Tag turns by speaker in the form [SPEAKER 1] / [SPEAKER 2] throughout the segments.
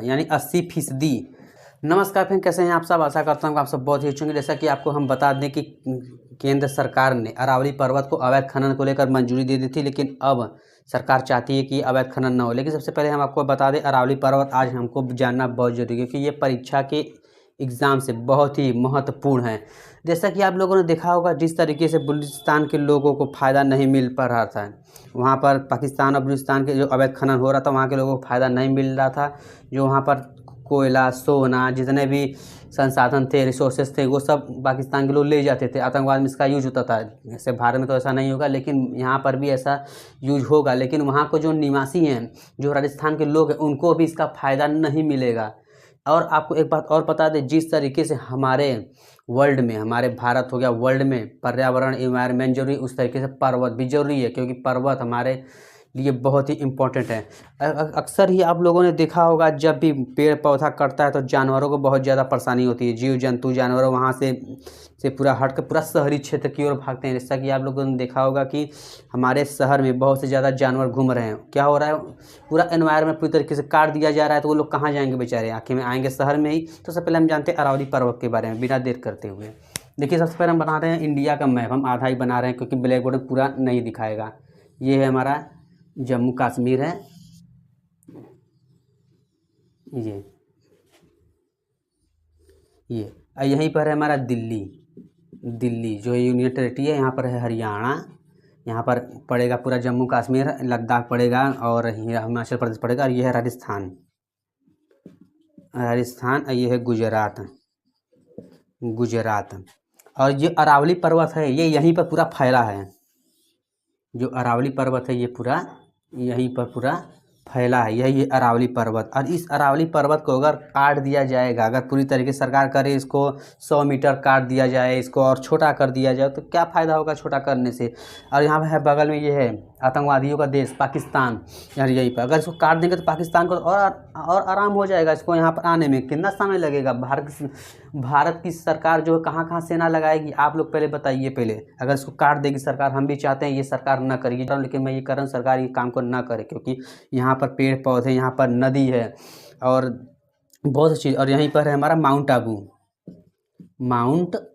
[SPEAKER 1] यानी 80%। नमस्कार फ्रेंड, कैसे हैं आप सब। आशा करता हूँ कि आप सब बहुत ही अच्छे होंगे। जैसा कि आपको हम बता दें कि केंद्र सरकार ने अरावली पर्वत को अवैध खनन को लेकर मंजूरी दे दी थी, लेकिन अब सरकार चाहती है कि अवैध खनन न हो। लेकिन सबसे पहले हम आपको बता दें, अरावली पर्वत आज हमको जानना बहुत जरूरी है, क्योंकि ये परीक्षा के एग्ज़ाम से बहुत ही महत्वपूर्ण है। जैसा कि आप लोगों ने देखा होगा, जिस तरीके से बलूचिस्तान के लोगों को फ़ायदा नहीं मिल पा रहा था, वहाँ पर पाकिस्तान और बलूचिस्तान के जो अवैध खनन हो रहा था, वहाँ के लोगों को फ़ायदा नहीं मिल रहा था। जो वहाँ पर कोयला, सोना, जितने भी संसाधन थे, रिसोर्सेज थे, वो सब पाकिस्तान के लोग ले जाते थे। आतंकवाद में इसका यूज होता था। जैसे भारत में तो ऐसा नहीं होगा, लेकिन यहाँ पर भी ऐसा यूज होगा। लेकिन वहाँ को जो निवासी हैं, जो राजस्थान के लोग हैं, उनको भी इसका फ़ायदा नहीं मिलेगा। और आपको एक बात और बता दें, जिस तरीके से हमारे वर्ल्ड में, हमारे भारत हो गया, वर्ल्ड में पर्यावरण, एनवायरनमेंट जरूरी, उस तरीके से पर्वत भी जरूरी है, क्योंकि पर्वत हमारे लिए बहुत ही इम्पोर्टेंट है। अक्सर ही आप लोगों ने देखा होगा, जब भी पेड़ पौधा कटता है तो जानवरों को बहुत ज़्यादा परेशानी होती है। जीव जंतु जानवरों वहाँ से पूरा हट कर पूरा शहरी क्षेत्र की ओर भागते हैं। जैसा कि आप लोगों ने देखा होगा कि हमारे शहर में बहुत से ज़्यादा जानवर घूम रहे हैं। क्या हो रहा है, पूरा एनवायरनमेंट पूरी तरीके से काट दिया जा रहा है, तो वो लोग कहाँ जाएंगे बेचारे, आखिर में आएंगे शहर में ही। तो सबसे पहले हम जानते हैं अरावली पर्वत के बारे में, बिना देर करते हुए। देखिए, सबसे पहले हम बना रहे हैं इंडिया का मैप। हम आधा ही बना रहे हैं, क्योंकि ब्लैक बोर्ड में पूरा नहीं दिखाएगा। ये है हमारा जम्मू कश्मीर है, ये यहीं पर है हमारा दिल्ली जो यूनियन टेरिटरी है। यहाँ पर है हरियाणा, यहाँ पर पड़ेगा पूरा जम्मू कश्मीर, लद्दाख पड़ेगा, और हिमाचल प्रदेश पड़ेगा। और ये है राजस्थान, और ये है गुजरात। और ये अरावली पर्वत है, ये यहीं पर पूरा फैला है। जो अरावली पर्वत है, ये पूरा यहीं पर पूरा फैला है, यही है अरावली पर्वत। और इस अरावली पर्वत को अगर काट दिया जाएगा, अगर पूरी तरीके से सरकार करे, इसको 100 मीटर काट दिया जाए, इसको और छोटा कर दिया जाए, तो क्या फ़ायदा होगा छोटा करने से। और यहाँ पे है बगल में, ये है आतंकवादियों का देश पाकिस्तान। यार यहीं पर अगर इसको काट देंगे तो पाकिस्तान को और आराम हो जाएगा। इसको यहाँ पर आने में कितना समय लगेगा। भारत की सरकार जो कहाँ कहाँ सेना लगाएगी, आप लोग पहले बताइए। पहले अगर इसको काट देगी सरकार, हम भी चाहते हैं ये सरकार न करेगी, लेकिन मैं ये कर रहा हूँ सरकार ये काम को ना करे, क्योंकि यहाँ पर पेड़ पौधे, यहाँ पर नदी है और बहुत चीज़। और यहीं पर है हमारा माउंट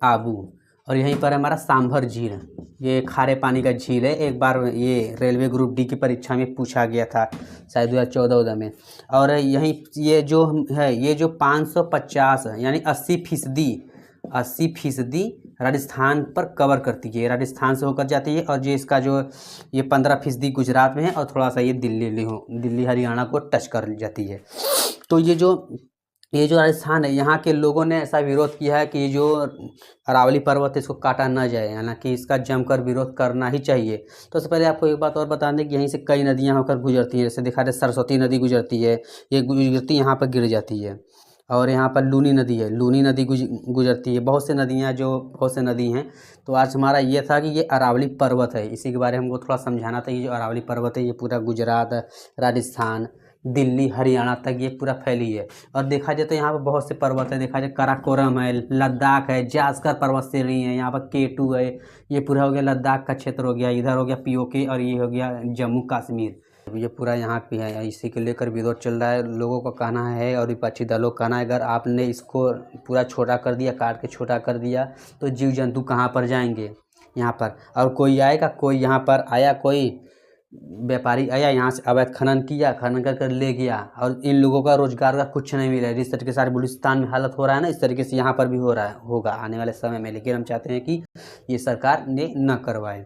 [SPEAKER 1] आबू। और यहीं पर है हमारा सांभर झील, ये खारे पानी का झील है। एक बार ये रेलवे ग्रुप डी की परीक्षा में पूछा गया था, शायद 2014 में। और यहीं ये जो है, ये जो 550 यानी 80% राजस्थान पर कवर करती है, राजस्थान से होकर जाती है। और ये इसका जो ये 15% गुजरात में है, और थोड़ा सा ये दिल्ली हरियाणा को टच कर जाती है। तो ये जो राजस्थान है, यहाँ के लोगों ने ऐसा विरोध किया है कि ये जो अरावली पर्वत है, इसको काटा ना जाए, हालांकि इसका जमकर विरोध करना ही चाहिए। तो उससे पहले आपको एक बात और बता दें कि यहीं से कई नदियाँ होकर गुजरती हैं। जैसे दिखा दे, सरस्वती नदी गुजरती है, ये गुजरती यहाँ पर गिर जाती है। और यहाँ पर लूनी नदी है, लूनी नदी गुजरती है। बहुत से नदी हैं। तो आज हमारा ये था कि ये अरावली पर्वत है, इसी के बारे में हमको थोड़ा समझाना था। ये जो अरावली पर्वत है, ये पूरा गुजरात, राजस्थान, दिल्ली, हरियाणा तक ये पूरा फैली है। और देखा जाए तो यहाँ पर बहुत से पर्वत है। देखा जाए काराकोरम है, लद्दाख है, जास्कर पर्वत श्रेणी है, यहाँ पर K2 है। ये पूरा हो गया लद्दाख का क्षेत्र हो गया, इधर हो गया POK, और ये हो गया जम्मू कश्मीर। ये पूरा यहाँ पे है। इसी को लेकर विरोध चल रहा है। लोगों का कहना है और विपक्षी दलों का कहना है, अगर आपने इसको पूरा छोटा कर दिया, काट के छोटा कर दिया, तो जीव जंतु कहाँ पर जाएंगे यहाँ पर। और कोई आएगा, कोई यहाँ पर आया, कोई व्यापारी आया, यहाँ से अवैध खनन किया, खनन कर ले गया, और इन लोगों का रोजगार का कुछ नहीं मिला है। जिस तरीके से सारे बलूचिस्तान में हालत हो रहा है ना, इस तरीके से यहाँ पर भी होगा आने वाले समय में। लेकिन हम चाहते हैं कि ये सरकार ने न करवाए।